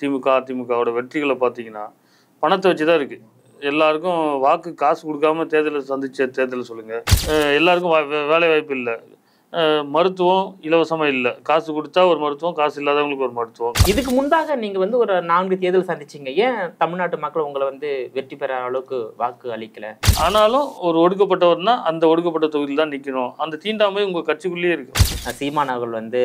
திமுக, அதிமுகவோட வெற்றிகளை பார்த்தீங்கன்னா, பணத்தை வச்சு தான் இருக்குது. எல்லாருக்கும் வாக்கு காசு கொடுக்காம தேர்தலை சந்திச்ச தேர்தலை சொல்லுங்கள். எல்லாருக்கும் வேலை வாய்ப்பு இல்லை. மருத்துவம் இலவசமாக இல்லை. காசு கொடுத்தா ஒரு மருத்துவம், காசு இல்லாதவங்களுக்கு ஒரு மருத்துவம். இதுக்கு முன்பாக நீங்கள் வந்து ஒரு 4 தேர்தல் சந்திச்சிங்க. ஏன் தமிழ்நாட்டு மக்கள் உங்களை வந்து வெற்றி பெற அளவுக்கு வாக்கு அளிக்கலை? ஆனாலும் ஒரு ஒடுக்கப்பட்டவர்னா அந்த ஒடுக்கப்பட்ட தொகுதியில் தான் நிற்கணும். அந்த தீண்டாமை உங்கள் கட்சிக்குள்ளேயே இருக்கும். சீமான் அவர்கள் வந்து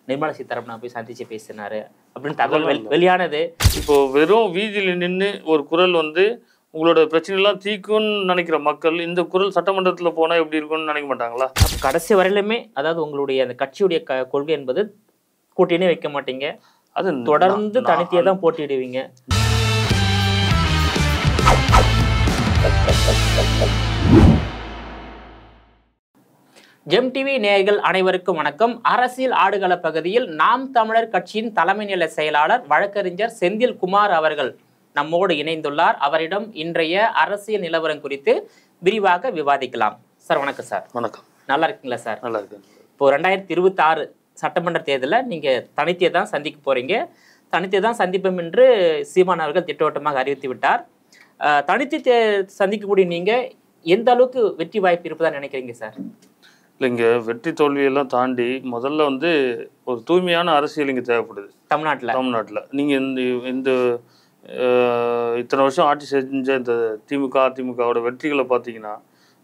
நிர்மலா சீதாராமனை போய் சந்திச்சு பேசினாரு அப்படின்னு தகவல் வெளியானது. இப்போ வெறும் வீதியில் நின்று ஒரு குரல் வந்து உங்களோட பிரச்சனைலாம் தீக்கும்னு நினைக்கிற மக்கள் இந்த குரல் சட்டமன்றத்தில் போனால் எப்படி இருக்கும்னு நினைக்க மாட்டாங்களா? கடைசி வரையிலுமே அதாவது உங்களுடைய அந்த கட்சியுடைய கொள்கை என்பது கூட்டணியே வைக்க மாட்டீங்க, அது தொடர்ந்து தனித்தையே தான் போட்டியிடுவீங்க. ஜெம் டிவி நேயர்கள் அனைவருக்கும் வணக்கம். அரசியல் ஆடுகள பகுதியில் நாம் தமிழர் கட்சியின் தலைமை நிலை செயலாளர் வழக்கறிஞர் செந்தில் குமார் அவர்கள் நம்மோடு இணைந்துள்ளார். அவரிடம் இன்றைய அரசியல் நிலவரம் குறித்து விரிவாக விவாதிக்கலாம். சார் வணக்கம். சார் வணக்கம். நல்லா இருக்கீங்களா சார்? நல்லா இருக்கு. இப்போ 2026 சட்டமன்ற தேர்தலில் நீங்கள் தனித்தே தான் சந்திக்க போறீங்க. தனித்தே தான் சந்திப்போம் என்று சீமான் அவர்கள் திட்டவட்டமாக அறிவித்து விட்டார். தனித்து சந்திக்கக்கூடிய நீங்கள் எந்த அளவுக்கு வெற்றி வாய்ப்பு இருப்பதா நினைக்கிறீங்க சார்? இல்லைங்க, வெற்றி தோல்வியெல்லாம் தாண்டி முதல்ல வந்து ஒரு தூய்மையான அரசியல் இங்கே தேவைப்படுது தமிழ்நாட்டில். நீங்கள் இந்த இத்தனை வருஷம் ஆட்சி செஞ்ச இந்த திமுக, அதிமுகவோட வெற்றிகளை பார்த்தீங்கன்னா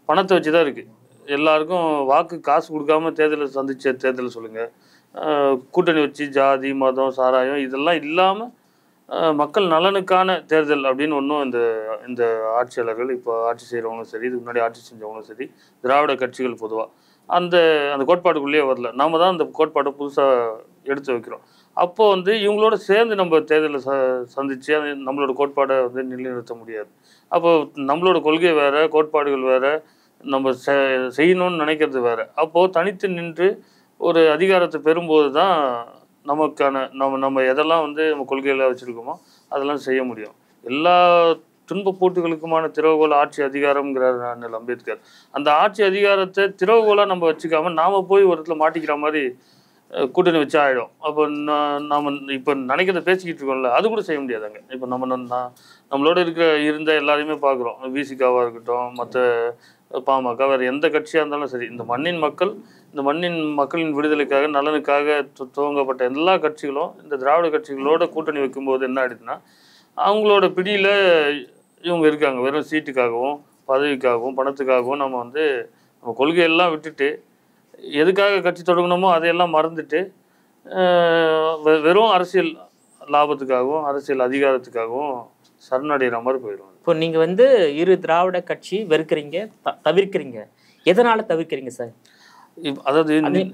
பணத்தை வச்சு தான் இருக்குது. எல்லாருக்கும் வாக்கு காசு கொடுக்காம தேர்தலை சந்திச்ச தேர்தலை சொல்லுங்கள். கூட்டணி வச்சு ஜாதி, மதம், சாராயம் இதெல்லாம் இல்லாமல் மக்கள் நலனுக்கான தேர்தல் அப்படின்னு ஒன்றும் இந்த ஆட்சியாளர்கள் இப்போ ஆட்சி செய்கிறவங்களும் சரி, இதுக்கு முன்னாடி ஆட்சி செஞ்சவங்களும் சரி, திராவிட கட்சிகள் பொதுவாக அந்த கோட்பாடுக்குள்ளேயே வரல. நாம் தான் அந்த கோட்பாட்டை புதுசாக எடுத்து வைக்கிறோம். அப்போது வந்து இவங்களோட சேர்ந்து நம்ம தேர்தலை சந்தித்து நம்மளோட கோட்பாடை வந்து நிலைநிறுத்த முடியாது. அப்போது நம்மளோட கொள்கை வேறு, கோட்பாடுகள் வேறு, நம்ம செய்யணும்னு நினைக்கிறது வேறு. அப்போது தனித்து நின்று ஒரு அதிகாரத்தை பெறும்போது தான் நமக்கான நம்ம எதெல்லாம் வந்து நம்ம கொள்கையில் வச்சுருக்கோமோ அதெல்லாம் செய்ய முடியும். எல்லா துன்ப போட்டுகளுக்குமான திறவுகோல் ஆட்சி அதிகாரம்ங்கிறார் அண்ணல் அம்பேத்கர். அந்த ஆட்சி அதிகாரத்தை திறவுகோலாக நம்ம வச்சுக்காமல் நாம் போய் ஒரு இடத்துல மாட்டிக்கிற மாதிரி கூட்டணி வச்சு ஆகிடும். அப்போ நாம் இப்போ நினைக்கிறத பேசிக்கிட்டு இருக்கோம்ல, அது கூட செய்ய முடியாதாங்க. இப்போ நம்மளோட இருந்த எல்லாரையுமே பார்க்குறோம். விசிகாவாக இருக்கட்டும், மற்ற பாமக, வேறு எந்த கட்சியாக இருந்தாலும் சரி, இந்த மண்ணின் மக்களின் விடுதலைக்காக நலனுக்காக துவங்கப்பட்ட எல்லா கட்சிகளும் இந்த திராவிட கட்சிகளோட கூட்டணி வைக்கும்போது என்ன ஆயிடுதுன்னா அவங்களோட பிடியில் இவங்க இருக்காங்க. வெறும் சீட்டுக்காகவும் பதவிக்காகவும் பணத்துக்காகவும் நம்ம கொள்கையெல்லாம் விட்டுட்டு எதுக்காக கட்சி தொடங்கணுமோ அதையெல்லாம் மறந்துட்டு வெறும் அரசியல் லாபத்துக்காகவும் அரசியல் அதிகாரத்துக்காகவும் சரணடைகிற மாதிரி போயிடுவாங்க. இப்போ நீங்கள் வந்து இரு திராவிட கட்சி வெறுக்கிறீங்க, தவிர்க்கிறீங்க. எதனால் தவிர்க்கிறீங்க சார்? அதாவது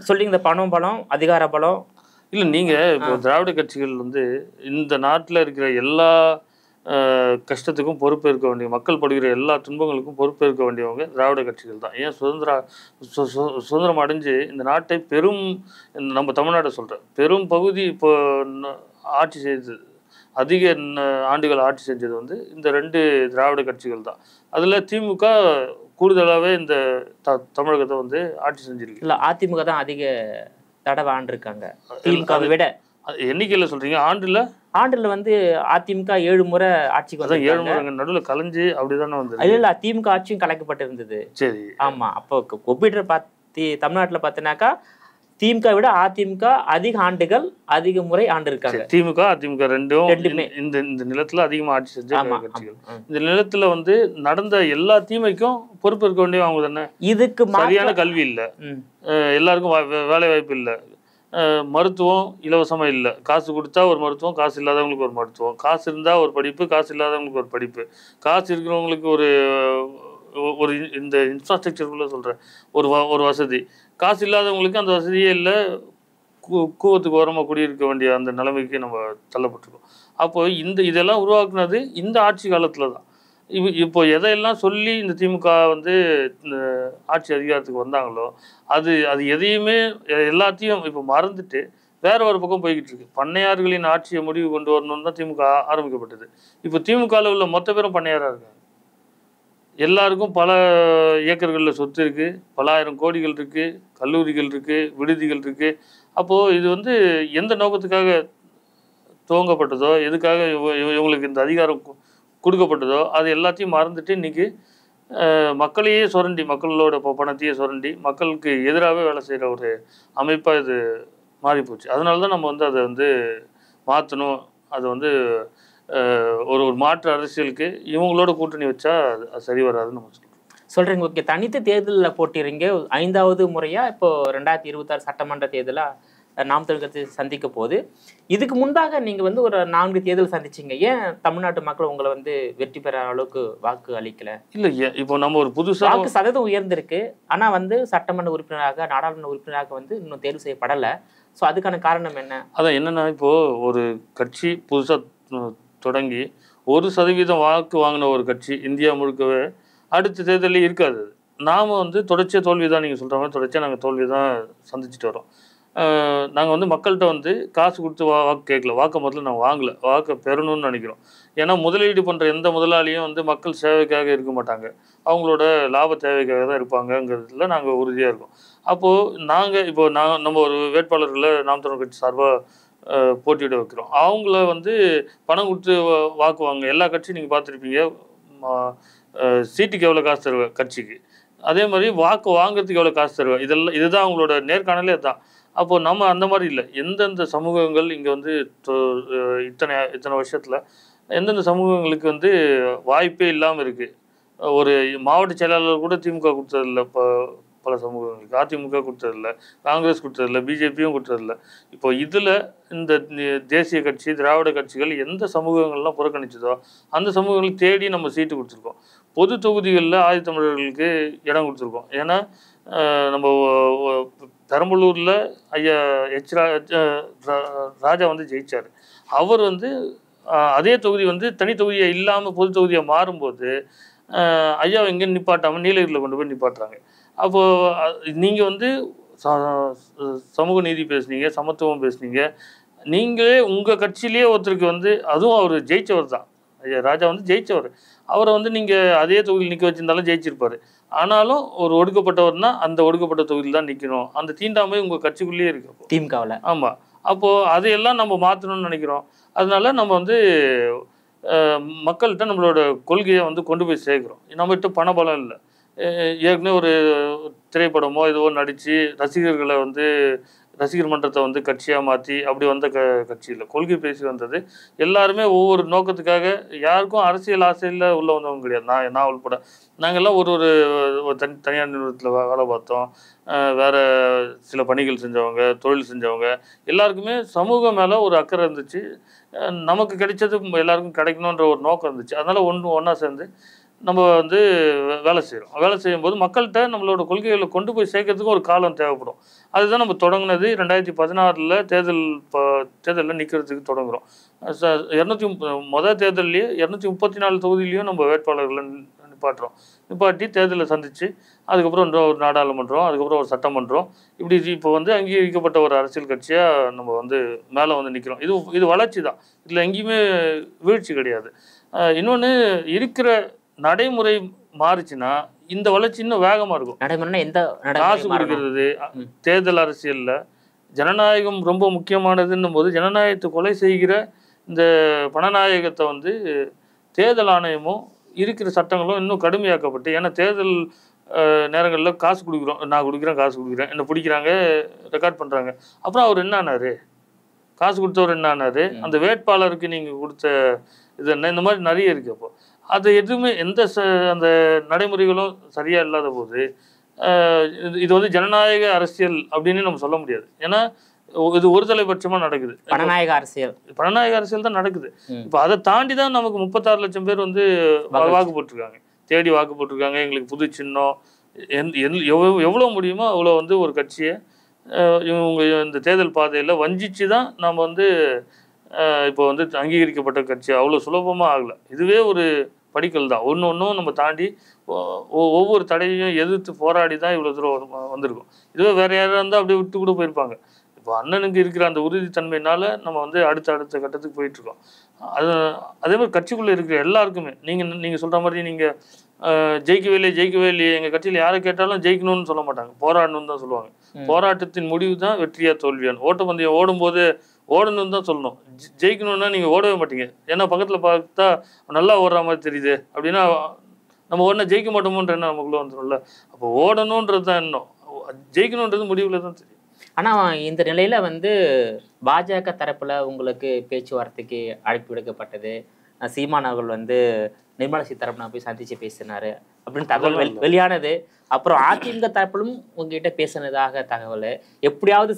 சொல்லிங்க, இந்த பலம், அதிகார பலம் இல்லை. நீங்கள் இப்போ திராவிட கட்சிகள் வந்து இந்த நாட்டில் இருக்கிற எல்லா கஷ்டத்துக்கும் பொறுப்பேற்க வேண்டிய, மக்கள் படுகிற எல்லா துன்பங்களுக்கும் பொறுப்பேற்க வேண்டியவங்க திராவிட கட்சிகள் தான். ஏன் சுதந்திரம் அடைஞ்சு இந்த நாட்டை நம்ம தமிழ்நாட்டை சொல்கிறேன், பெரும் பகுதி இப்போ ஆட்சி செய்தது, அதிக ஆண்டுகள் ஆட்சி செஞ்சது வந்து இந்த 2 திராவிட கட்சிகள் தான். அதில் திமுக கூடுதலாகவே இந்த தமிழகத்தை வந்து ஆட்சி செஞ்சிருக்கு. இல்லை, அதிமுக தான் அதிக தடவை ஆண்டிருக்காங்க திமுகவை விட. எண்ணிக்கையில் சொல்கிறீங்க? ஆண்டில் வந்து அதிமுக 7 முறை ஆட்சிக்கு வந்து 7 முறை நடுவில் கலைஞ்சு அப்படிதானே வந்து. இல்லை, திமுக ஆட்சியும் கலைக்கப்பட்டிருந்தது. சரி, ஆமாம். அப்போ ஒப்பிடுற தமிழ்நாட்டில் பார்த்தீங்கன்னாக்கா திமுக விட அதிமுக அதிக ஆண்டுகள் அதிக முறை ஆண்டிருக்காங்க. திமுக அதிமுக ரெண்டுமே இந்த நிலத்துல அதிகமா ஆட்சி செஞ்ச கட்சிகள். இந்த நிலத்துல வந்து நடந்த எல்லா தீமைக்கும் பொறுப்பேற்க வேண்டிய அவங்க தானே. இதுக்கு சரியான கல்வி இல்ல, எல்லாருக்கும் வேலை வாய்ப்பு இல்லை, மருத்துவம் இலவசமா இல்லை, காசு கொடுத்தா ஒரு மருத்துவம், காசு இல்லாதவங்களுக்கு ஒரு மருத்துவம், காசு இருந்தா ஒரு படிப்பு, காசு இல்லாதவங்களுக்கு ஒரு படிப்பு, காசு இருக்கிறவங்களுக்கு ஒரு இந்த இன்ஃப்ராஸ்ட்ரக்சருக்குள்ள சொல்கிறேன் ஒரு வசதி, காசு இல்லாதவங்களுக்கு அந்த வசதியே இல்லை, கூவத்துக்கு ஓரமாக குடியிருக்க வேண்டிய அந்த நிலைமைக்கு நம்ம தள்ளப்பட்டிருக்கோம். அப்போது இதெல்லாம் உருவாக்குனது இந்த ஆட்சி காலத்தில் தான். இப்போ எதையெல்லாம் சொல்லி இந்த திமுக வந்து ஆட்சி அதிகாரத்துக்கு வந்தாங்களோ அது எதையுமே எல்லாத்தையும் இப்போ மறந்துட்டு வேற ஒரு பக்கம் போய்கிட்டு இருக்கு. பண்ணையார்களின் ஆட்சியை முடிவு கொண்டு வரணும்னு தான் திமுக ஆரம்பிக்கப்பட்டது. இப்போ திமுகவில் உள்ள மொத்த பேரும் பண்ணையாராக இருக்காங்க. எல்லாருக்கும் பல ஏக்கர்களில் சொத்து இருக்குது, பல ஆயிரம் கோடிகள் இருக்குது, கல்லூரிகள் இருக்குது, விடுதிகள் இருக்குது. அப்போது இது வந்து எந்த நோக்கத்துக்காக துவங்கப்பட்டதோ, எதுக்காக இவங்களுக்கு இந்த அதிகாரம் கொடுக்கப்பட்டதோ அது எல்லாத்தையும் மறந்துட்டு இன்னைக்கு மக்களையே சுரண்டி, மக்களோட பணத்தையே சுரண்டி மக்களுக்கு எதிராகவே வேலை செய்கிற ஒரு அமைப்பாக இது மாறிப்போச்சு. அதனால தான் நம்ம வந்து அதை வந்து மாற்றணும். அது வந்து ஒரு மாற்று அரசியலுக்கு இவங்களோட கூட்டணி வச்சா அது சரி வராதுன்னு நம்ம சொல்கிறீங்க. ஓகே, தனித்து தேர்தலில் போட்டிறீங்க. 5வது முறையாக இப்போ 2026 சட்டமன்ற தேர்தலாக நாம் தமிழர் கட்சி சந்திக்க போகுது. இதுக்கு முன்பாக நீங்கள் வந்து ஒரு 4 தேர்தல் சந்திச்சிங்க. ஏன் தமிழ்நாட்டு மக்கள் உங்களை வந்து வெற்றி பெற அளவுக்கு வாக்கு அளிக்கல? இல்லை, இப்போ நம்ம ஒரு புதுசாக வாக்கு சதவீதம் உயர்ந்திருக்கு, ஆனால் வந்து சட்டமன்ற உறுப்பினராக, நாடாளுமன்ற உறுப்பினராக வந்து இன்னும் தேர்வு செய்யப்படலை. ஸோ அதுக்கான காரணம் என்ன? அதான் என்னென்னா, இப்போது ஒரு கட்சி புதுசாக தொடங்கி 1% வாக்கு வாங்கின ஒரு கட்சி இந்தியா முழுக்கவே அடுத்த தேர்தலே இருக்காது. நாம் வந்து தொடர்ச்சியாக தோல்வி தான், நீங்கள் சொல்கிற மாதிரி தொடர்ச்சியாக நாங்கள் தோல்வி தான் சந்திச்சுட்டு வரோம். நாங்கள் வந்து மக்கள்கிட்ட வந்து காசு கொடுத்து வாக்கு கேட்கல, வாக்கை முதல்ல நாங்கள் வாங்கலை, வாக்கை பெறணும்னு நினைக்கிறோம். ஏன்னா முதலீடு பண்ணுற எந்த முதலாளியும் வந்து மக்கள் சேவைக்காக இருக்க மாட்டாங்க, அவங்களோட லாப தேவைக்காக தான் இருப்பாங்கங்கிறதுல நாங்கள் உறுதியாக இருக்கோம். அப்போது நாங்கள் நம்ம ஒரு வேட்பாளர்களை நாம் தமிழர் கட்சி சார்பாக போட்டியிட வைக்கிறோம். அவங்கள வந்து பணம் கொடுத்து வாக்குவாங்க. எல்லா கட்சியும் நீங்கள் பார்த்துருப்பீங்க, சீட்டுக்கு எவ்வளோ காசு தருவேன் கட்சிக்கு, அதே மாதிரி வாக்கு வாங்குறதுக்கு எவ்வளோ காசு தருவேன். இதுதான் அவங்களோட நேர்காணலே தான். அப்போது நம்ம அந்த மாதிரி இல்லை. எந்தெந்த சமூகங்கள் இங்கே வந்து இத்தனை வருஷத்தில் எந்தெந்த சமூகங்களுக்கு வந்து வாய்ப்பே இல்லாமல் இருக்குது. ஒரு மாவட்ட செயலாளர் கூட திமுக கொடுத்ததில்லை, இப்போ பல சமூகங்களுக்கு அதிமுக கொடுத்ததில்லை, காங்கிரஸ் கொடுத்ததில்லை, பிஜேபியும் கொடுத்ததில்லை. இப்போ இதில் இந்த தேசிய கட்சி, திராவிட கட்சிகள் எந்த சமூகங்கள்லாம் புறக்கணிச்சதோ அந்த சமூகங்களுக்கு தேடி நம்ம சீட்டு கொடுத்துருக்கோம். பொது தொகுதிகளில் ஆதித்தமிழர்களுக்கு இடம் கொடுத்துருக்கோம். ஏன்னா நம்ம பெரம்பலூரில் ஐயா ராஜா வந்து ஜெயிச்சார். அவர் வந்து அதே தொகுதி வந்து தனி தொகுதியை இல்லாமல் பொது தொகுதியை மாறும்போது ஐயாவை எங்கே நிப்பாட்டாமல் நீலகிரியில் கொண்டு போய் நிப்பாட்டுறாங்க. அப்போது நீங்கள் வந்து சமூக நீதி பேசுனீங்க, சமத்துவம் பேசுனீங்க, நீங்களே உங்கள் கட்சியிலேயே ஒருத்தருக்கு வந்து, அதுவும் அவர் ஜெயித்தவர் தான், ஐயா ராஜா வந்து ஜெயித்தவர், அவரை வந்து நீங்கள் அதே தொகுதியில் நிற்க வச்சுருந்தாலும் ஜெயிச்சிருப்பார். ஆனாலும் ஒரு ஒடுக்கப்பட்டவர்னா அந்த ஒடுக்கப்பட்ட தொகுதியில் தான் நிற்கணும், அந்த தீண்டாமை உங்கள் கட்சிக்குள்ளேயே இருக்கு திமுகவில். ஆமாம். அப்போது அதையெல்லாம் நம்ம மாற்றணும்னு நினைக்கிறோம். அதனால நம்ம வந்து மக்கள்கிட்ட நம்மளோட கொள்கையை வந்து கொண்டு போய் சேர்க்குறோம். நம்மகிட்ட பணபலம் இல்லை. ஏற்கனவே ஒரு திரைப்படமோ இதுவோ நடித்து ரசிகர்களை வந்து ரசிகர் மன்றத்தை வந்து கட்சியாக மாற்றி அப்படி வந்த கட்சி இல்லை. கொள்கை பேசி வந்தது. எல்லாருமே ஒவ்வொரு நோக்கத்துக்காக, யாருக்கும் அரசியல் ஆசையில் உள்ள வந்தவங்க கிடையாது. நான் உள்பட நாங்கள்லாம் ஒரு தனியார் நிறுவனத்தில் வேலை பார்த்தோம், வேறு சில பணிகள் செஞ்சவங்க, தொழில் செஞ்சவங்க, எல்லாருக்குமே சமூகம் மேலே ஒரு அக்கறை இருந்துச்சு. நமக்கு கிடைச்சது எல்லாருக்கும் கிடைக்கணுன்ற ஒரு நோக்கம் இருந்துச்சு. அதனால் ஒன்றா சேர்ந்து நம்ம வந்து வேலை செய்கிறோம். வேலை செய்யும்போது மக்கள்கிட்ட நம்மளோட கொள்கைகளை கொண்டு போய் சேர்க்கறதுக்கும் ஒரு காலம் தேவைப்படும். அதுதான் நம்ம தொடங்கினது. 2016 தேர்தலில் நிற்கிறதுக்கு தொடங்குகிறோம். முதல் தேர்தல்லையே 234 தொகுதியிலையும் நம்ம வேட்பாளர்களை நிப்பாட்டி தேர்தலில் சந்தித்து அதுக்கப்புறம் ஒரு நாடாளுமன்றம், அதுக்கப்புறம் ஒரு சட்டமன்றம், இப்படி இப்போ வந்து அங்கீகரிக்கப்பட்ட ஒரு அரசியல் கட்சியாக நம்ம வந்து மேலே வந்து நிற்கிறோம். இது வளர்ச்சி தான், இதில் எங்கேயுமே வீழ்ச்சி கிடையாது. இன்னொன்று, இருக்கிற நடைமுறை மாறுச்சுன்னா இந்த வளர்ச்சி இன்னும் வேகமாக இருக்கும். நடைமுறை எந்த காசு கொடுக்கறது, தேர்தல் அரசியலில் ஜனநாயகம் ரொம்ப முக்கியமானதுன்னும் போது ஜனநாயகத்தை கொலை செய்கிற இந்த பணநாயகத்தை வந்து தேர்தல் ஆணையமும் இருக்கிற சட்டங்களும் இன்னும் கடுமையாக்கப்பட்டு, ஏன்னா தேர்தல் நேரங்களில் காசு கொடுக்குறோம், நான் கொடுக்குறேன், காசு கொடுக்குறேன், என்னை பிடிக்கிறாங்க, ரெக்கார்ட் பண்ணுறாங்க. அப்புறம் அவர் என்ன ஆனார், காசு கொடுத்தவர் என்ன ஆனார், அந்த வேட்பாளருக்கு நீங்கள் கொடுத்த இது என்ன, இந்த மாதிரி நிறைய இருக்குது. அப்போ அது எதுவுமே அந்த நடைமுறைகளும் சரியாக இல்லாத போது இது வந்து ஜனநாயக அரசியல் அப்படின்னு நம்ம சொல்ல முடியாது. ஏன்னா இது ஒரு தலைபட்சமாக நடக்குது. பணநாயக அரசியல் தான் நடக்குது. இப்போ அதை தாண்டி தான் நமக்கு 36 லட்சம் பேர் வந்து வாக்கு போட்டிருக்காங்க, தேடி வாக்கு போட்டிருக்காங்க. எங்களுக்கு புது சின்னம், எவ்வளோ முடியுமோ அவ்வளோ வந்து ஒரு கட்சியை இவங்க இந்த தேர்தல் பாதையில் வஞ்சிச்சு தான் நம்ம வந்து இப்போ வந்து அங்கீகரிக்கப்பட்ட கட்சி அவ்வளோ சுலபமாக ஆகலை. இதுவே ஒரு படிக்கல் தான். ஒன்றும் நம்ம தாண்டி ஒவ்வொரு தடையையும் எதிர்த்து போராடி தான் இவ்வளோ தூரம் வந்திருக்கோம். இதுவே வேறு யாராக இருந்தால் அப்படியே விட்டு கூட போயிருப்பாங்க. இப்போ அண்ணனுக்கு இருக்கிற அந்த உறுதித்தன்மையினால நம்ம வந்து அடுத்த கட்டத்துக்கு போயிட்டுருக்கோம். அதே மாதிரி கட்சிக்குள்ளே இருக்கிற எல்லாருக்குமே நீங்கள் சொல்கிற மாதிரி நீங்கள் ஜெயிக்கவே இல்லையே, எங்கள் கட்சியில் யாரை கேட்டாலும் ஜெயிக்கணும்னு சொல்ல மாட்டாங்க, போராடணும்னு தான் சொல்லுவாங்க. போராட்டத்தின் முடிவு தான் வெற்றியா தோல்வியான்னு. ஓட்டப்பந்தயம் ஓடும்போது ஓடணும்னு தான் சொல்லணும். ஜெயிக்கணும்னா நீங்கள் ஓடவே மாட்டீங்க. ஏன்னா பக்கத்தில் பார்த்தா நல்லா ஓடுற மாதிரி தெரியுது அப்படின்னா நம்ம உடனே ஜெயிக்க மாட்டோமோன்ற எண்ணம் நமக்குள்ளே வந்துடும்ல. அப்போ ஓடணுன்றது தான் எண்ணம், ஜெயிக்கணுன்றது முடிவில் தான் தெரியும். ஆனால் இந்த நிலையில் வந்து பாஜக தரப்பில் உங்களுக்கு பேச்சுவார்த்தைக்கு அழைப்பு விடுக்கப்பட்டது. சீமான் அவர்கள் வந்து நிர்மலா சீதாராமனை போய் சந்திச்சு பேசினாரு அப்படின்னு தகவல் வெளியானது. அப்புறம் அதிமுக தரப்பிலும் உங்ககிட்ட பேசினதாக தகவல். எப்படியாவது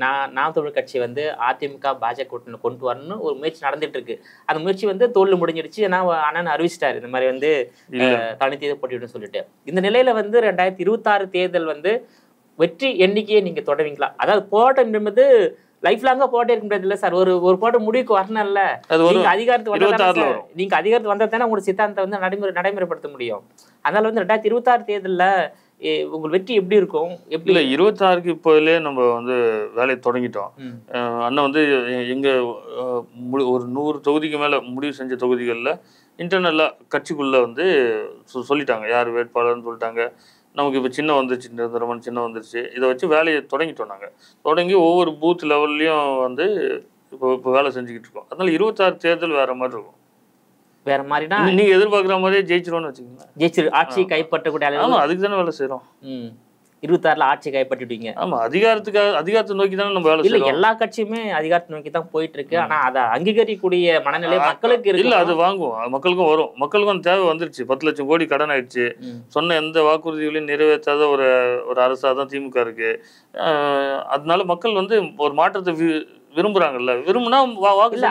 நாம் தமிழர் கட்சி வந்து அதிமுக பாஜக கூட்டணி கொண்டு வரணும்னு ஒரு முயற்சி நடந்துட்டு இருக்கு. அந்த முயற்சி வந்து தோல்வி முடிஞ்சிடுச்சு. ஏன்னா அண்ணன் அறிவிச்சிட்டாரு இந்த மாதிரி வந்து தனித்தேர்தல் போட்டியிடும் சொல்லிட்டு. இந்த நிலையில வந்து 2026 தேர்தல் வந்து வெற்றி எண்ணிக்கையை நீங்க தொடவீங்களா? அதாவது போராட்டம் என்பது லைஃப் லாங்கா போட்டே இருக்க முடியாது இல்ல சார். ஒரு போட்ட முடிவுக்கு வரணும்ல. நீங்க அதிகாரத்துக்கு வந்தா தானே உங்களோட சித்தாந்தத்தை வந்து நடைமுறைப்படுத்த முடியும். அதனால வந்து 2026 தேர்தலில் உங்கள் வெற்றி எப்படி இருக்கும்? எப்படி இல்லை 26க்கு இப்போதுலேயே நம்ம வந்து வேலையை தொடங்கிட்டோம். அண்ணன் வந்து எங்க ஒரு 100 தொகுதிக்கு மேல முடிவு செஞ்ச தொகுதிகளில் இன்டர்னலாக கட்சிக்குள்ள வந்து சொல்லிட்டாங்க யார் வேட்பாளர்னு சொல்லிட்டாங்க. நமக்கு இப்போ சின்ன வந்துருச்சு, நிரந்தரமான சின்ன வந்துருச்சு. இதை வச்சு வேலையை தொடங்கிட்டோம். நாங்கள் தொடங்கி ஒவ்வொரு பூத் லெவல்லையும் வந்து இப்போ வேலை செஞ்சுக்கிட்டு இருக்கோம். அதனால 26 தேர்தல் வேற மாதிரி இருக்கும். வேற மாதிரினா நீங்க எதிர்பார்க்குற மாதிரியே ஜெயிச்சிருவோம்னு வச்சுக்கோங்க. ஜெயிச்சிரு ஆட்சியை கைப்பற்றக்கூடிய அளவு. ஆமா, அதுக்கு தானே வேலை செய்கிறோம். 26ல ஆட்சி கைப்பற்றிட்டீங்க. ஆமா, அதிகாரத்தை நோக்கி தானே நம்ம வேலை செய்யறோம். எல்லா கட்சியுமே அதிகாரத்தை நோக்கி தான் போயிட்டு இருக்கு. ஆனா அதை அங்கீகரிக்கக்கூடிய மனநிலை மக்களுக்கு இருக்கு. இல்ல, அது வாங்குவோம், மக்களுக்கும் வரும். மக்களுக்கும் தேவை வந்துருச்சு. 10 லட்சம் கோடி கடன் ஆயிடுச்சு. சொன்ன எந்த வாக்குறுதிகளையும் நிறைவேற்றாத ஒரு அரசா தான் திமுக இருக்கு. அதனால மக்கள் வந்து ஒரு மாற்றத்தை விரும்புறாங்கல்ல. விரும்புனா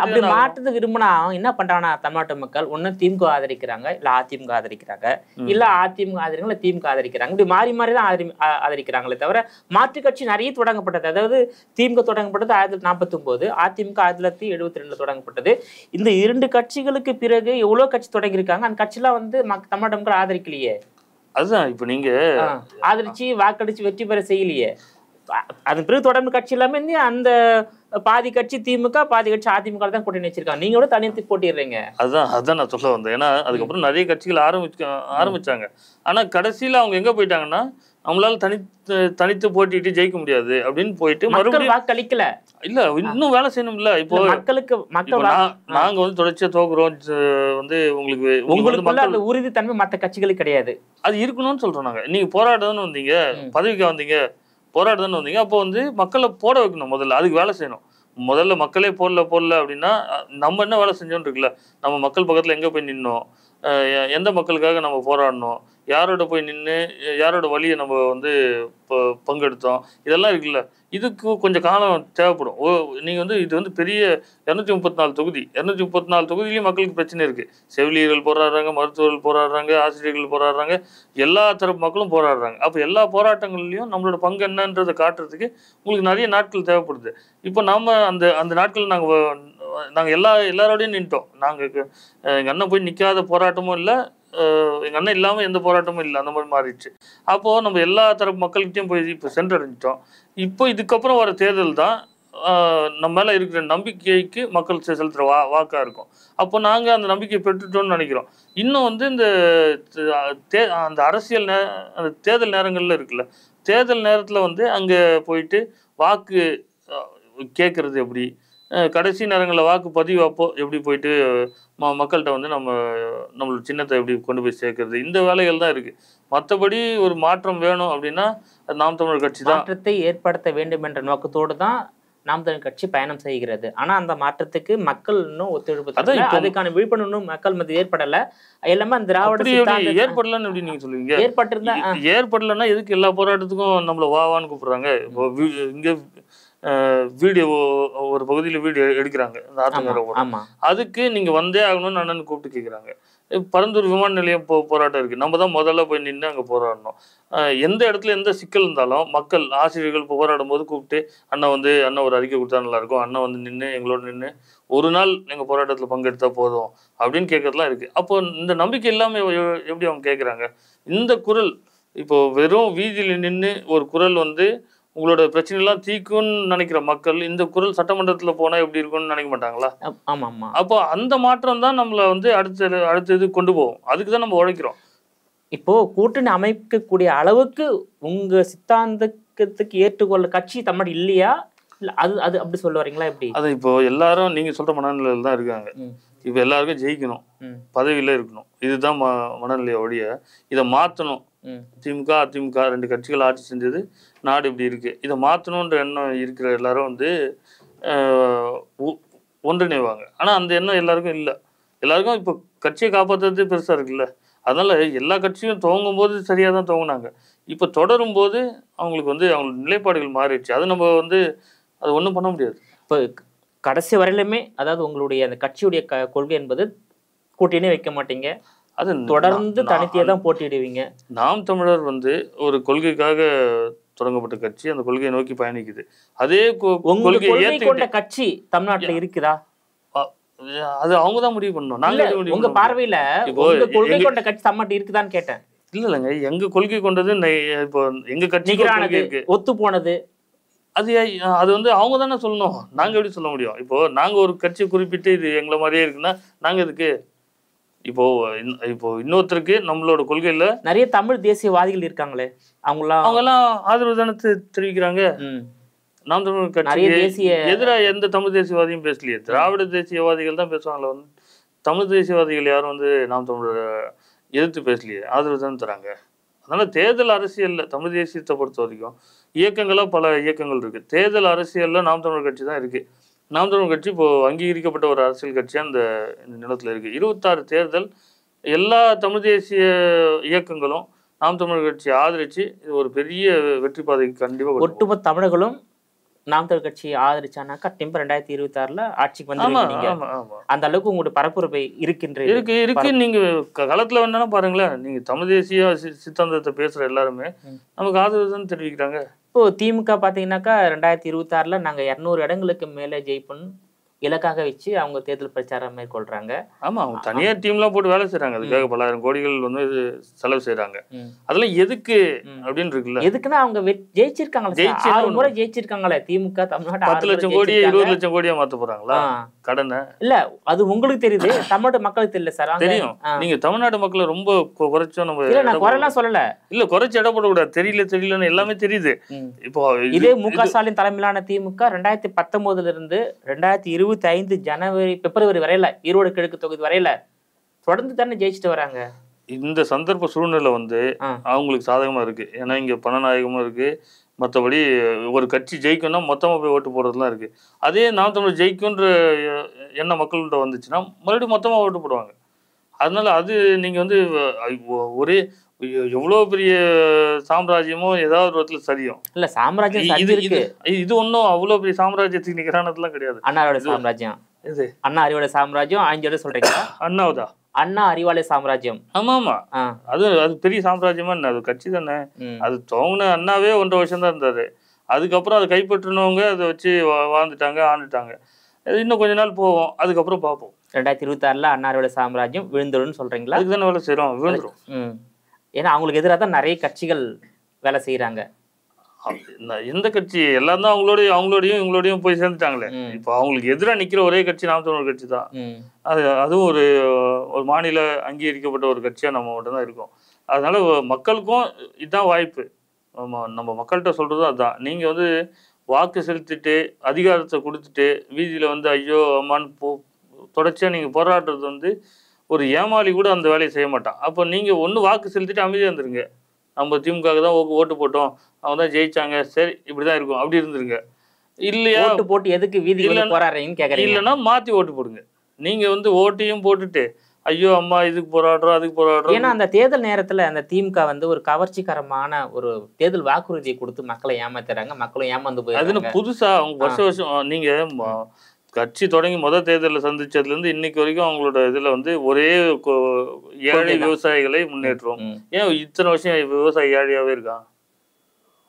அப்படி மாற்றத்தை விரும்பினா என்ன பண்றாங்கன்னா தமிழ்நாட்டு மக்கள் ஒண்ணு திமுக ஆதரிக்கிறாங்க, இல்ல அதிமுக ஆதரிக்கிறாங்க, இல்ல அதிமுக ஆதரிக்கிறாங்க, திமுக ஆதரிக்கிறாங்க. இப்படி மாறி மாறி தான் ஆதரிக்கிறாங்களே தவிர மாற்று கட்சி நிறைய தொடங்கப்பட்டது. அதாவது திமுக தொடங்கப்பட்டது 1949, அதிமுக 1972 தொடங்கப்பட்டது. இந்த 2 கட்சிகளுக்கு பிறகு எவ்வளவு கட்சி தொடங்கியிருக்காங்க. அந்த கட்சியெல்லாம் வந்து தமிழ்நாட்டு மக்கள் ஆதரிக்கலையே. அதுதான் இப்ப நீங்க ஆதரிச்சு வாக்களிச்சு வெற்றி பெற செய்யலையே. அதன் பிறகு தொடர்ந்து கட்சி எல்லாமே அந்த பாதி கட்சி திமுக, பாதி கட்சி அதிமுக தான் கூட்டணி வச்சிருக்காங்க. நீங்க கூட தனித்து போட்டிடுறீங்க. அதான் நான் சொல்ல வந்தேன். ஏன்னா அதுக்கப்புறம் நிறைய கட்சிகள் ஆரம்பிச்சாங்க. ஆனா கடைசியில அவங்க எங்க போயிட்டாங்கன்னா, அவங்களால தனித்து போட்டிட்டு ஜெயிக்க முடியாது அப்படின்னு போயிட்டு மறுபடியும் வாக்களிக்கல. இல்ல, இன்னும் வேலை செய்யணும்ல. இப்போ நாங்க வந்து தொடர்ச்சியா தோக்குறோம் வந்து உங்களுக்கு அந்த உறுதித்தன்மை மற்ற கட்சிகளுக்கு கிடையாது. அது இருக்கணும்னு சொல்றோம் நாங்க. நீங்க போராட்டம்னு வந்தீங்க, பதவிக்கு வந்தீங்க, போராட்டம்னு வந்தீங்க. அப்போ வந்து மக்களை போட வைக்கணும். முதல்ல அதுக்கு வேலை செய்யணும். முதல்ல மக்களே போடல அப்படின்னா நம்ம என்ன வேலை செஞ்சோன்னு இருக்குல்ல. நம்ம மக்கள் பக்கத்துல எங்க போய் நின்னோம், எந்த மக்களுக்காக நம்ம போராடணும், யாரோட போய் நின்று யாரோட வழியை நம்ம வந்து பங்கெடுத்தோம், இதெல்லாம் இருக்குல்ல. இதுக்கு கொஞ்சம் காலம் தேவைப்படும். நீங்கள் வந்து இது வந்து பெரிய 234 தொகுதி, 234 தொகுதியிலையும் மக்களுக்கு பிரச்சனை இருக்குது. செவிலியர்கள் போராடுறாங்க, மருத்துவர்கள் போராடுறாங்க, ஆசிரியர்கள் போராடுறாங்க, எல்லா தரப்பு மக்களும் போராடுறாங்க. அப்போ எல்லா போராட்டங்கள்லையும் நம்மளோட பங்கு என்னன்றதை காட்டுறதுக்கு உங்களுக்கு நிறைய நாட்கள் தேவைப்படுது. இப்போ நம்ம அந்த நாட்கள் நாங்கள் எல்லாரோடையும் நின்ட்டோம். எங்கள் அண்ணன் போய் நிற்காத போராட்டமும் இல்லை, எங்கள் அண்ணன் இல்லாமல் எந்த போராட்டமும் இல்லை. அந்த மாதிரி மாறிடுச்சு. அப்போது நம்ம எல்லா தரப்பு மக்கள்கிட்டையும் போய் இப்போ சென்றடைஞ்சிட்டோம். இப்போ இதுக்கப்புறம் வர தேர்தல் தான் நம்ம மேலே இருக்கிற நம்பிக்கைக்கு மக்கள் செலுத்துகிற வாக்காக இருக்கும். அப்போ நாங்கள் அந்த நம்பிக்கையை பெற்றுட்டோம்னு நினைக்கிறோம். இன்னும் வந்து அந்த அரசியல் அந்த தேர்தல் நேரங்களில் இருக்குல்ல, தேர்தல் நேரத்தில் வந்து அங்கே போயிட்டு வாக்கு கேட்குறது எப்படி, கடைசி நேரங்களில் வாக்கு பதிவு அப்போ எப்படி போயிட்டு மக்கள்கிட்ட வந்து நம்மளோட சின்னத்தை எப்படி கொண்டு போய் சேர்க்கறது, இந்த வேலைகள் தான் இருக்குது. மற்றபடி ஒரு மாற்றம் வேணும் அப்படின்னா நாம் தமிழர் கட்சி தான் மாற்றத்தை ஏற்படுத்த வேண்டும் என்ற நோக்கத்தோடு தான் நாம் தமிழர் கட்சி பயணம் செய்கிறது. ஆனால் அந்த மாற்றத்துக்கு மக்கள் இன்னும் ஒத்துழைப்பு, அதுக்கான விழிப்புணர்வு மக்கள் மத்திய ஏற்படலை. எல்லாமே அந்த திராவிட ஏற்படலன்னு எப்படி நீங்கள் சொல்லுவீங்க? ஏற்படலைன்னா எதுக்கு எல்லா போராட்டத்துக்கும் நம்மளை வான்னு கூப்பிடுறாங்க? இப்போ இங்கே வீடியோ ஒரு பகுதியில் வீடியோ எடுக்கிறாங்க அந்த ஆத்தங்கரை, அதுக்கு நீங்கள் வந்தே ஆகணும்னு அண்ணன் கூப்பிட்டு கேட்குறாங்க. பரந்தூர் விமான நிலையம் போராட்டம் இருக்குது, நம்ம தான் முதல்ல போய் நின்று அங்கே போராடணும். எந்த இடத்துல எந்த சிக்கல் இருந்தாலும் மக்கள் ஆசிரியர்கள் போராடும் போது கூப்பிட்டு அண்ணன் ஒரு அறிக்கை கொடுத்தா நல்லாயிருக்கும், அண்ணன் வந்து நின்று எங்களோட நின்று ஒரு நாள் எங்கள் போராட்டத்தில் பங்கெடுத்தா போதும் அப்படின்னு கேட்கறதுலாம் இருக்குது. அப்போ இந்த நம்பிக்கை இல்லாமல் எப்படி அவங்க கேட்குறாங்க? இந்த குரல் இப்போ வெறும் வீதியில் நின்று ஒரு குரல் வந்து உங்களோட பிரச்சனைலாம் தீக்கும்னு நினைக்கிற மக்கள் இந்த குரல் சட்டமன்றத்தில் போனால் எப்படி இருக்கும்னு நினைக்க மாட்டாங்களா? ஆமாம். அப்போ அந்த மாற்றம் தான் நம்மளை வந்து அடுத்தது கொண்டு போவோம். அதுக்கு தான் நம்ம உழைக்கிறோம். இப்போ கூட்டணி அமைக்கக்கூடிய அளவுக்கு உங்க சித்தாந்தத்துக்கு ஏற்றுக்கொள்ள கட்சி தமிழ் இல்லையா, அது அது அப்படி சொல்ல வரீங்களா எப்படி? அது இப்போ எல்லாரும் நீங்க சொல்ற மனநிலையில தான் இருக்காங்க. இப்போ எல்லாருக்கும் ஜெயிக்கணும், பதவியில இருக்கணும், இதுதான் மனநிலையை ஒழிய இதை மாற்றணும். திமுக அதிமுக 2 கட்சிகள் ஆட்சி செஞ்சது, நாடு இப்படி இருக்கு, இதை மாற்றணுன்ற எண்ணம் இருக்கிற எல்லாரும் வந்து ஒன்றிணைவாங்க. ஆனால் அந்த எண்ணம் எல்லாருக்கும் இல்லை. எல்லாருக்கும் இப்போ கட்சியை காப்பாற்றுறது பெருசாக இருக்குல்ல. அதனால எல்லா கட்சியும் துவங்கும் போது சரியாக தான் துவங்கினாங்க. இப்போ தொடரும் போது அவங்களுக்கு வந்து அவங்களோட நிலைப்பாடுகள் மாறிடுச்சு. அது நம்ம வந்து அது ஒன்றும் பண்ண முடியாது. இப்போ கடைசி வரையிலுமே அதாவது உங்களுடைய அந்த கட்சியுடைய கொள்கை என்பது கூட்டணியே வைக்க மாட்டீங்க, அது தொடர்ந்து தனித்தையே தான் போட்டியிடுவீங்க. நாம் தமிழர் வந்து ஒரு கொள்கைக்காக தொடங்கப்பட்ட கட்சி, அந்த கொள்கையை நோக்கி பயணிக்குது. அதே கொள்கை கொண்ட கட்சி தமிழ்நாட்டில் இருக்குதா? அது அவங்க தான் முடிவு பண்ணணும். நாங்க உங்க பார்வையில உங்க கொள்கை கொண்ட கட்சி தமிழ்நாட்டில் இருக்குதான்னு கேட்டேன். இல்லைங்க, எங்க கொள்கை கொண்டது இப்போ எங்க கட்சி இருக்கு, ஒத்து போனது. அது வந்து அவங்க தானே சொல்லணும், நாங்க எப்படி சொல்ல முடியும்? இப்போ நாங்க ஒரு கட்சி குறிப்பிட்டு இது எங்களை மாதிரியே இருக்குன்னா நாங்க இதுக்கு இப்போ இன்னொருத்தருக்கு நம்மளோட கொள்கையில நிறைய தமிழ் தேசியவாதிகள் இருக்காங்களே, அவங்கெல்லாம் ஆதரவு தானே தெரிவிக்கிறாங்க. நாம் தமிழர் கட்சி எதிராக எந்த தமிழ் தேசியவாதியும் பேசலையே, திராவிட தேசியவாதிகள் தான் பேசுவாங்களே. வந்து தமிழ் தேசியவாதிகள் யாரும் வந்து நாம் தமிழர் எதிர்த்து பேசலையே, ஆதரவு தானே தராங்க. அதனால தேர்தல் அரசியல்ல தமிழ் தேசியத்தை பொறுத்த வரைக்கும் இயக்கங்களாக பல இயக்கங்கள் இருக்கு. தேர்தல் அரசியல்ல நாம் தமிழர் கட்சி தான் இருக்கு. நாம் தமிழர் கட்சி இப்போ அங்கீகரிக்கப்பட்ட ஒரு அரசியல் கட்சியாக இந்த நிலத்தில் இருக்கு. 26 தேர்தல் எல்லா தமிழ் தேசிய இயக்கங்களும் நாம் தமிழர் கட்சியை ஆதரிச்சு இது ஒரு பெரிய வெற்றி பாதைக்கு கண்டிப்பாக ஒட்டுமொத்த தமிழர்களும் நாம் தமிழர் கட்சியை ஆதரிச்சானாக்கா டிம்பர் 2026 ஆட்சிக்கு வந்து அந்த அளவுக்கு உங்களுடைய பரப்புரை இருக்கு. நீங்க களத்துல வேணா பாருங்களேன், நீங்க தமிழ் தேசிய சித்தாந்தத்தை பேசுற எல்லாருமே நமக்கு ஆதரவு தான் தெரிவிக்கிறாங்க. இப்போ திமுக பாத்தீங்கன்னாக்கா 2026 நாங்க 200 இடங்களுக்கு மேல ஜெயிப்போம் இலக்காக வச்சு அவங்க தேர்தல் பிரச்சாரம் மேற்கொள்றாங்க. ஆமா, அவங்க தனியார் டீம்லாம் போட்டு வேலை செய்யறாங்க. அதுக்காக பல்லாயிரம் கோடிகள் வந்து செலவு செய்யறாங்க. அதெல்லாம் எதுக்கு அப்படின்னு இருக்குல்ல. எதுக்குன்னா அவங்க ஜெயிச்சிருக்காங்களே, 6 முறை ஜெயிச்சிருக்காங்களே திமுக தமிழ்நாடு. 10 லட்சம் கோடி 20 லட்சம் கோடியா மாத்த போறாங்களா கடனை? இல்ல, அது உங்களுக்கு தெரியுது, தமிழ்நாடு மக்களுக்கு தெரியல சார். தெரியும். நீங்க தமிழ்நாடு மக்களை ரொம்ப குறைச்சோம். நம்ம குறைலாம் சொல்லல, இல்ல குறைச்சு இட போடக்கூடாது. தெரியலன்னு எல்லாமே தெரியுது. இப்போ இதே மு.க. ஸ்டாலின் தலைமையிலான திமுக 2019 இருந்து 2025 ஜனவரி பிப்ரவரி வரையில ஈரோடு கிழக்கு தொகுதி வரையில தொடர்ந்து தானே ஜெயிச்சுட்டு வராங்க. இந்த சந்தர்ப்ப சூழ்நிலை வந்து அவங்களுக்கு சாதகமா இருக்கு. ஏன்னா இங்க பணநாயகமும் இருக்கு. மற்றபடி ஒரு கட்சி ஜெயிக்கணும்னா மொத்தமாக போய் ஓட்டு போடுறதுலாம் இருக்கு. அதே நாம் தமிழர் ஜெயிக்கும்ன்ற எண்ணம் மக்கள்கிட்ட வந்துச்சுன்னா மறுபடியும் மொத்தமாக ஓட்டு போடுவாங்க. அதனால அது நீங்க வந்து ஒரே எவ்வளோ பெரிய சாம்ராஜ்யமோ ஏதாவது ஒரு இடத்துல சரியும் இல்ல. சாம்ராஜ்யம் இது ஒன்றும் அவ்வளோ பெரிய சாம்ராஜ்யத்துக்கு நிகரானதுலாம் கிடையாது. அண்ணாவோட சாம்ராஜ்யம் இது. அண்ணா அறிவாளை சாம்ராஜ்யம் 5 சொல்றீங்க. அண்ணாவதா? அண்ணா அறிவாளை சாம்ராஜ்யம். ஆமா. அது பெரிய சாம்ராஜ்யமா என்ன? அது கட்சி தானே. அது துவங்கின அண்ணாவே 1.5 வருஷம் தான் இருந்தாரு. அதுக்கப்புறம் அதை கைப்பற்றினவங்க அதை வச்சு வாழ்ந்துட்டாங்க, ஆண்டுட்டாங்க. இன்னும் கொஞ்ச நாள் போவோம், அதுக்கப்புறம் பார்ப்போம். 2026 அண்ணா அறிவாளை சாம்ராஜ்யம் விழுந்துடும் சொல்றீங்களா? அதுக்கு தானே வேலை செய்யறோம், விழுந்துரும். ஏன்னா அவங்களுக்கு எதிராக தான் நிறைய கட்சிகள் வேலை செய்யறாங்க. எந்த கட்சி எல்லாம் தான் அவங்களோடையும் இவங்களோடையும் போய் சேர்ந்துட்டாங்களே. இப்போ அவங்களுக்கு எதிராக நிக்கிற ஒரே கட்சி நாம் தமிழர் கட்சி தான். அதுவும் ஒரு மாநில அங்கீகரிக்கப்பட்ட ஒரு கட்சியா நம்ம மட்டும் தான் இருக்கோம். அதனால மக்களுக்கும் இதுதான் வாய்ப்பு. நம்ம மக்கள்கிட்ட சொல்றதும் அதுதான். நீங்க வந்து வாக்கு செலுத்திட்டு அதிகாரத்தை கொடுத்துட்டு வீதியில வந்து ஐயோ அம்மான்னு தொடர்ச்சியா நீங்க போராடுறது வந்து ஒரு ஏமாளி கூட அந்த வேலையை செய்ய மாட்டான். அப்போ நீங்க ஒன்று வாக்கு செலுத்திட்டு அமைதியாக இருந்துருங்க. நம்ம திமுக தான் ஓட்டு போட்டோம், அவங்க தான் ஜெயிச்சாங்க, சரி இப்படிதான் இருக்கும் அப்படி இருந்துருங்க. இல்லையா ஓட்டு போட்டு எதுக்கு வீதியில போராடுறீங்கன்னு கேட்குறீங்க. இல்லைன்னா மாற்றி ஓட்டு போடுங்க. நீங்க வந்து ஓட்டையும் போட்டுட்டு ஐயோ அம்மா இதுக்கு போராடுறோம் அதுக்கு போராடுறோம். ஏன்னா அந்த தேர்தல் நேரத்துல அந்த திமுக வந்து ஒரு கவர்ச்சிகரமான ஒரு தேர்தல் வாக்குறுதியை கொடுத்து மக்களை ஏமாத்துறாங்க, மக்களும் ஏமாந்து போய். அதுன்னு புதுசா அவங்க வருஷம் நீங்க கட்சி தொடங்கி முதல் தேர்தலில் சந்திச்சதுலேருந்து இன்னைக்கு வரைக்கும் அவங்களோட இதில் வந்து ஒரே ஏழை விவசாயிகளை முன்னேற்றுவோம். ஏன் இத்தனை வருஷம் விவசாயி ஏழையாகவே இருக்கான்?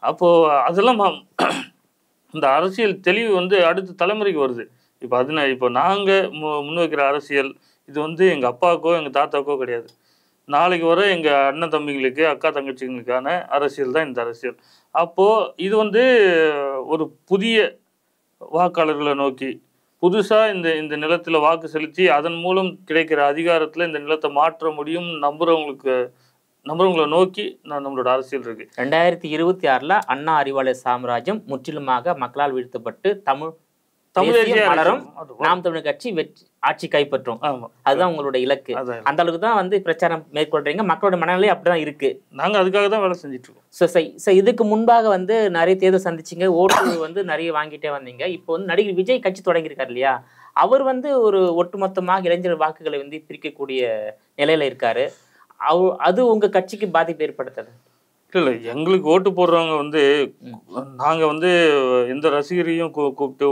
அப்போது அதெல்லாம் இந்த அரசியல் தெளிவு வந்து அடுத்த தலைமுறைக்கு வருது. இப்போ நாங்கள் முன்வைக்கிற அரசியல் இது வந்து எங்கள் அப்பாவுக்கோ எங்கள் தாத்தாக்கோ கிடையாது. நாளைக்கு வர எங்கள் அண்ணன் தம்பிங்களுக்கு அக்கா தங்கச்சிங்களுக்கான அரசியல் தான் இந்த அரசியல். அப்போது இது வந்து ஒரு புதிய வாக்காளர்களை நோக்கி புதுசாக இந்த நிலத்தில் வாக்கு செலுத்தி அதன் மூலம் கிடைக்கிற அதிகாரத்தில் இந்த நிலத்தை மாற்ற முடியும் நம்புறவங்களுக்கு நம்புறவங்களை நோக்கி நம்மளோட அரசியல் இருக்கு. 2026 அண்ணா அறிவாலய சாம்ராஜ்யம் முற்றிலுமாக மக்களால் வீழ்த்தப்பட்டு தமிழ் மலரும், நாம் தமிழர் கட்சி ஆட்சி கைப்பற்றும். அதுதான் உங்களோட இலக்கு. அந்த அளவுக்கு தான் பிரச்சாரம் மேற்கொள்றீங்க. மக்களோட மனநிலை அப்படிதான் இருக்கு. நாங்க அதுக்காக தான் வேலை செஞ்சுட்டு இருக்கோம். இதுக்கு முன்பாக நிறைய தேர்தல் சந்திச்சிங்க, ஓட்டு நிறைய வாங்கிட்டே வந்தீங்க. இப்போ நடிகர் விஜய் கட்சி தொடங்கியிருக்காரு இல்லையா, அவர் ஒரு ஒட்டுமொத்தமாக இளைஞர் வாக்குகளை பிரிக்கக்கூடிய நிலையில இருக்காரு. அது உங்க கட்சிக்கு பாதிப்பு ஏற்படுத்தாது? இல்லை, எங்களுக்கு ஓட்டு போடுறவங்க நாங்க எந்த ரசிகரையும் கூப்பிட்டு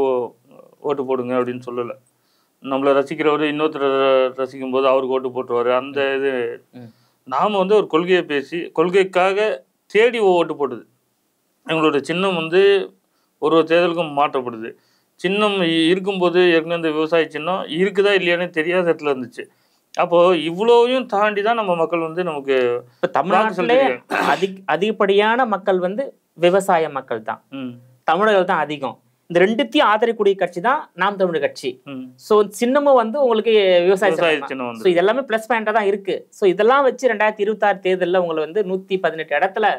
ஓட்டு போடுங்க அப்படின்னு சொல்லலை. நம்மளை ரசிக்கிறவர் இன்னொருத்தர் ரசிக்கும் போது அவருக்கு ஓட்டு போட்டுருவாரு. அந்த இது நாம ஒரு கொள்கையை பேசி கொள்கைக்காக தேடி ஓட்டு போடுது. எங்களோட சின்னம் ஒரு தேர்தலுக்கும் மாற்றப்படுது. சின்னம் இருக்கும்போது ஏற்கனவே இந்த விவசாய சின்னம் இருக்குதா இல்லையானே தெரியாத இடத்துல இருந்துச்சு. அப்போ இவ்வளோவையும் தாண்டி தான் நம்ம மக்கள் நமக்கு தமிழ்நாட்டிலே அதிகப்படியான மக்கள் விவசாய மக்கள் தான், தமிழர்கள் தான் அதிகம். இந்த ரெண்டுத்தையும் ஆதரிக்கூடிய கட்சி தான் நாம் தமிழர் கட்சி. சோ சின்னமும் உங்களுக்கு விவசாய சின்னம். இது எல்லாமே பிளஸ் பாயிண்டா தான் இருக்கு. சோ இதெல்லாம் வச்சு 2026 தேர்தலில் உங்களை 118 இடத்துல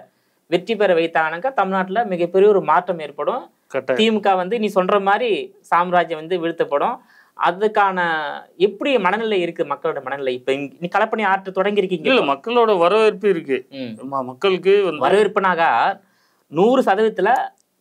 வெற்றி பெற வைத்தாங்க. தமிழ்நாட்டுல மிகப்பெரிய ஒரு மாற்றம் ஏற்படும். திமுக நீ சொல்ற மாதிரி சாம்ராஜ்யம் வீழ்த்தப்படும். அதுக்கான எப்படி மனநிலை இருக்கு மக்களோட மனநிலை? இப்ப நீ களப்பணி ஆற்ற தொடங்கி இருக்கீங்க. இல்ல, மக்களோட வரவேற்பு இருக்கு. மக்களுக்கு வரவேற்புனாக 100%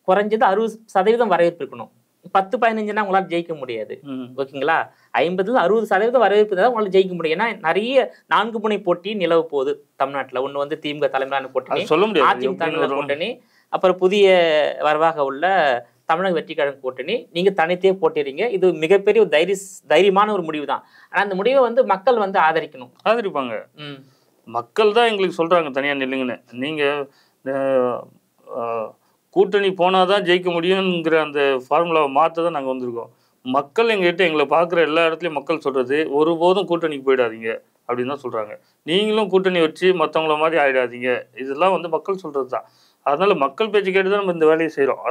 குறைஞ்சது 60% வரவேற்பு இருக்கணும். 10-15 உங்களால ஜெயிக்க முடியாது. ஓகேங்களா? 50-60% வரவேற்பு தான் உங்களால ஜெயிக்க முடியும். ஏன்னா நிறைய 4 முனை போட்டி நிலவு போகுது தமிழ்நாட்டுல. ஒண்ணு திமுக தலைமையிலான கூட்டணி, அதிமுக தலைமையிலான கூட்டணி, அப்புறம் புதிய வரவாக உள்ள தமிழக வெற்றி கழகம் கூட்டணி. நீங்க தனித்தே போட்டிறீங்க. இது மிகப்பெரிய ஒரு தைரியமான ஒரு முடிவு தான். ஆனா அந்த முடிவை மக்கள் ஆதரிக்கணும். ஆதரிப்பாங்க. மக்கள் தான் எங்களுக்கு சொல்றாங்க தனியா நில்லுங்கன்னு. நீங்க கூட்டணி போனாதான் ஜெயிக்க முடியுங்கிற அந்த ஃபார்முலாவை மாற்ற தான் நாங்கள் வந்திருக்கோம். மக்கள் எங்ககிட்ட எங்களை பார்க்குற எல்லா இடத்துலையும் மக்கள் சொல்றது ஒருபோதும் கூட்டணிக்கு போயிடாதீங்க அப்படின்னு தான் சொல்றாங்க. நீங்களும் கூட்டணி வச்சு மற்றவங்கள மாதிரி ஆயிடாதீங்க. இதெல்லாம் மக்கள் சொல்றது தான். அதனால மக்கள் பேச்சு கேட்டு தான் நம்ம இந்த வேலையை செய்கிறோம்.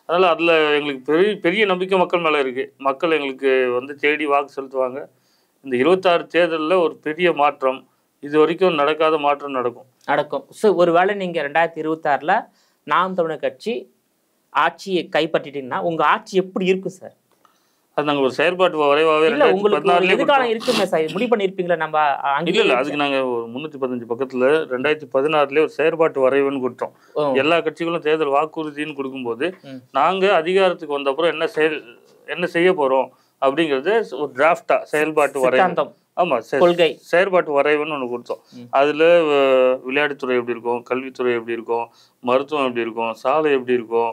அதனால அதில் எங்களுக்கு பெரிய நம்பிக்கை மக்கள் மேலே இருக்கு. மக்கள் எங்களுக்கு தேடி வாக்கு செலுத்துவாங்க. இந்த 26 தேர்தலில் ஒரு பெரிய மாற்றம், இது வரைக்கும் நடக்காத மாற்றம் நடக்கும். ஸோ ஒருவேளை நீங்கள் 2026 நாம் தமிழர் கட்சி ஆட்சியை கைப்பற்றிட்டீங்கன்னா உங்க ஆட்சி எப்படி இருக்கும் சார்? அது நாங்கள் ஒரு செயற்பாட்டு வரைவாகவே எதிர்காலம் இருக்குமே சார், முடிவு பண்ணியிருப்பீங்களா? நம்ம இல்லை, அதுக்கு நாங்கள் ஒரு 315 பக்கத்தில் 2016 ஒரு செயற்பாட்டு வரைவுன்னு கொடுத்தோம். எல்லா கட்சிகளும் தேர்தல் வாக்குறுதின்னு கொடுக்கும்போது நாங்கள் அதிகாரத்துக்கு வந்த அப்புறம் என்ன செய்ய போகிறோம் அப்படிங்கிறது ஒரு டிராஃப்டா செயல்பாட்டு வரைவு. ஆமாம், செயற்பாட்டு வரைவுன்னு ஒன்று கொடுத்தோம். அதில் விளையாட்டுத்துறை எப்படி இருக்கும், கல்வித்துறை எப்படி இருக்கும், மருத்துவம் எப்படி இருக்கும், சாலை எப்படி இருக்கும்,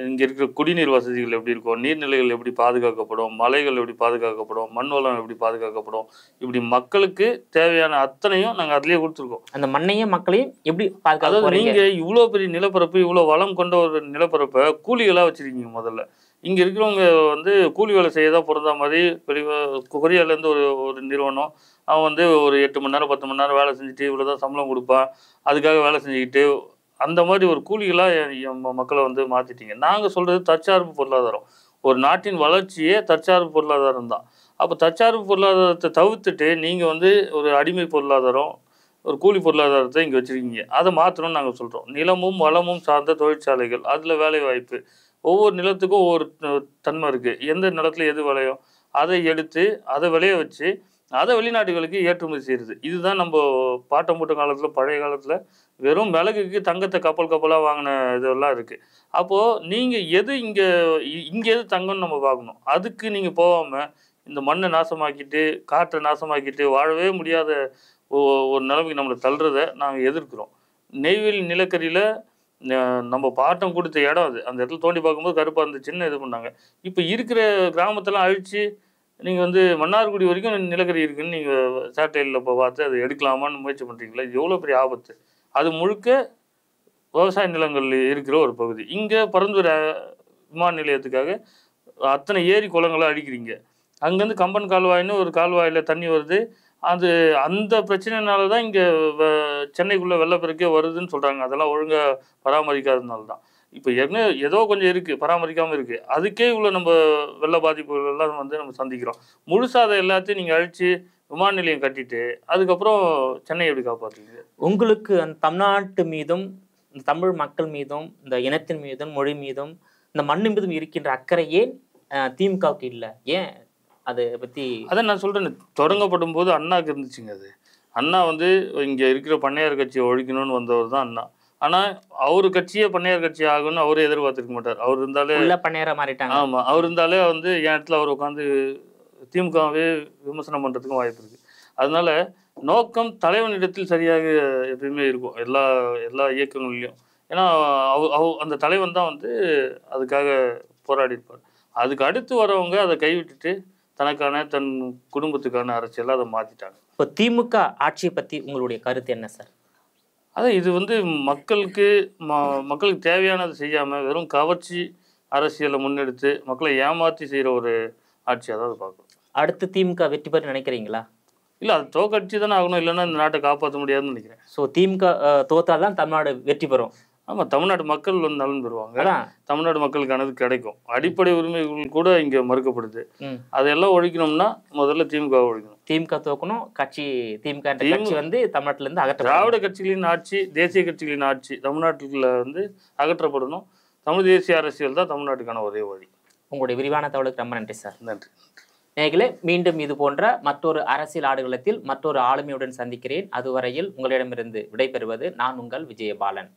இங்கே இருக்கிற குடிநீர் வசதிகள் எப்படி இருக்கும், நீர்நிலைகள் எப்படி பாதுகாக்கப்படும், மலைகள் எப்படி பாதுகாக்கப்படும், மண் வளம் எப்படி பாதுகாக்கப்படும், இப்படி மக்களுக்கு தேவையான அத்தனையும் நாங்கள் அதுலேயே கொடுத்துருக்கோம். அந்த மண்ணையும் மக்களையும் எப்படி பாதுகாக்க? அதாவது நீங்கள் இவ்வளோ பெரிய நிலப்பரப்பு, இவ்வளோ வளம் கொண்ட ஒரு நிலப்பரப்பை கூலிகளாக வச்சுருக்கீங்க. முதல்ல இங்கே இருக்கிறவங்க கூலி வேலை செய்ய தான் பிறந்த மாதிரி கொரியாலேருந்து ஒரு நிறுவனம் அவன் ஒரு 8 மணி நேரம் 10 மணி நேரம் வேலை செஞ்சுட்டு இவ்வளோ தான் சம்பளம் கொடுப்பான், அதுக்காக வேலை செஞ்சுக்கிட்டு அந்த மாதிரி ஒரு கூலிகளாக மக்களை மாற்றிட்டீங்க. நாங்கள் சொல்கிறது தற்சார்பு பொருளாதாரம். ஒரு நாட்டின் வளர்ச்சியே தற்சார்பு பொருளாதாரம் தான். அப்போ தற்சார்பு பொருளாதாரத்தை தவிர்த்துட்டு நீங்கள் ஒரு அடிமை பொருளாதாரம், ஒரு கூலி பொருளாதாரத்தை இங்கே வச்சுருக்கீங்க. அதை மாற்றணும்னு நாங்கள் சொல்கிறோம். நிலமும் வளமும் சார்ந்த தொழிற்சாலைகள், அதில் வேலை வாய்ப்பு. ஒவ்வொரு நிலத்துக்கும் ஒவ்வொரு தன்மை இருக்குது. எந்த நிலத்தில் எது விளையும் அதை எடுத்து அதை விளைய வச்சு அதை வெளிநாட்டுகளுக்கு ஏற்றுமதி செய்கிறது. இதுதான் நம்ம பாட்டம் மூட்ட காலத்தில், பழைய காலத்தில் வெறும் மிளகுக்கு தங்கத்தை கப்பலாக வாங்கின இதெல்லாம் இருக்குது. அப்போது நீங்கள் எது இங்கே எது தங்கம்னு நம்ம பார்க்கணும். அதுக்கு நீங்கள் போகாமல் இந்த மண்ணை நாசமாக்கிட்டு காற்றை நாசமாக்கிட்டு வாழவே முடியாத ஒரு நிலைமைக்கு நம்மளை தள்ளுறதை நாங்கள் எதிர்க்கிறோம். நெய்வேலி நிலக்கரியில் நம்ம பாட்டம் கொடுத்த இடம் அது. அந்த இடத்துல தோண்டி பார்க்கும்போது கருப்பாக அந்த சின்ன இது பண்ணாங்க. இப்போ இருக்கிற கிராமத்தெல்லாம் அழித்து நீங்கள் மன்னார்குடி வரைக்கும் நிலக்கரி இருக்குதுன்னு நீங்கள் சேட்டலைட்டில் இப்போ பார்த்து அதை எடுக்கலாமான்னு முயற்சி பண்ணுறீங்களா? இது எவ்வளோ பெரிய ஆபத்து. அது முழுக்க விவசாய நிலங்கள் இருக்கிற ஒரு பகுதி. இங்கே பரந்தூர் விமான நிலையத்துக்காக அத்தனை ஏரி குளங்களை அழிக்கிறீங்க. அங்கேருந்து கம்பன் கால்வாயின்னு ஒரு கால்வாயில் தண்ணி வருது. அந்த பிரச்சனைனால தான் இங்கே சென்னைக்குள்ளே வெள்ளப்பெருக்கே வருதுன்னு சொல்கிறாங்க. அதெல்லாம் ஒழுங்காக பராமரிக்காததுனால தான். இப்போ ஏதோ கொஞ்சம் இருக்குது, பராமரிக்காமல் இருக்குது. அதுக்கே இவ்வளோ நம்ம வெள்ள பாதிப்புகள் எல்லாம் நம்ம சந்திக்கிறோம். முழுசாக அதை எல்லாத்தையும் நீங்கள் அழித்து விமான நிலையம் கட்டிட்டு அதுக்கப்புறம் சென்னை எப்படி காப்பாற்றுவீங்க? உங்களுக்கு அந்த தமிழ்நாட்டு மீதும் இந்த தமிழ் மக்கள் மீதும் இந்த இனத்தின் மீதும் மொழி மீதும் இந்த மண்ணு மீதும் இருக்கின்ற அக்கறை ஏன் திமுகவுக்கு இல்லை? ஏன் அதை பற்றி? அதான் நான் சொல்கிறேன், தொடங்கப்படும் போது அண்ணாவுக்கு இருந்துச்சுங்க. அது அண்ணா வந்து இங்கே இருக்கிற பண்ணையார் கட்சியை ஒழிக்கணும்னு வந்தவர் தான் அண்ணா. ஆனால் அவர் கட்சியே பண்ணையார் கட்சி ஆகும்னு அவரே எதிர்பார்த்துருக்க மாட்டார். அவர் இருந்தாலே பண்ணையார மாறிட்டாங்க. ஆமாம், அவர் இருந்தாலே வந்து என் இடத்துல அவர் உட்காந்து திமுகவே விமர்சனம் பண்ணுறதுக்கும் வாய்ப்பு இருக்குது. அதனால நோக்கம் தலைவனிடத்தில் சரியாக எப்பயுமே இருக்கும் எல்லா இயக்கங்கள்லையும். ஏன்னா அந்த தலைவன் தான் வந்து அதுக்காக போராடி இருப்பார். அதுக்கு அடுத்து வரவங்க அதை கைவிட்டுட்டு தனக்கான தன் குடும்பத்துக்கான அரசியலை அதை மாற்றிட்டாங்க. இப்போ திமுக ஆட்சியை பற்றி உங்களுடைய கருத்து என்ன சார்? அதான் இது வந்து மக்களுக்கு தேவையானதை செய்யாமல் வெறும் கவர்ச்சி அரசியலை முன்னெடுத்து மக்களை ஏமாற்றி செய்கிற ஒரு ஆட்சியாக தான் அதை பார்க்கணும். அடுத்து திமுக வெற்றி பெற நினைக்கிறீங்களா? இல்லை, அது தோக்கடிச்சு தானே ஆகணும், இல்லைன்னா இந்த நாட்டை காப்பாற்ற முடியாதுன்னு நினைக்கிறேன். ஸோ திமுக தோத்தால் தான் தமிழ்நாடு வெற்றி பெறும். ஆமாம், தமிழ்நாட்டு மக்கள் வந்து நலன் பெறுவாங்க, தமிழ்நாடு மக்களுக்கானது கிடைக்கும். அடிப்படை உரிமைகள் கூட இங்கே மறுக்கப்படுது. அதெல்லாம் ஒழிக்கணும்னா முதல்ல திமுக ஒழிக்கணும். திமுக தோக்கணும், திமுக வந்து தமிழ்நாட்டில இருந்து அகற்ற, திராவிட கட்சிகளின் ஆட்சி, தேசிய கட்சிகளின் ஆட்சி தமிழ்நாட்டில் வந்து அகற்றப்படணும். தமிழ் தேசிய அரசியல் தான் தமிழ்நாட்டுக்கான ஒரே வழி. உங்களுடைய விரிவான தகவலுக்கு ரொம்ப நன்றி சார். நன்றி. நேயர்களே, மீண்டும் இது போன்ற மற்றொரு அரசியல் ஆடுகளத்தில் மற்றொரு ஆளுமையுடன் சந்திக்கிறேன். அதுவரையில் உங்களிடமிருந்து விடைபெறுவது நான் உங்கள் விஜயபாலன்.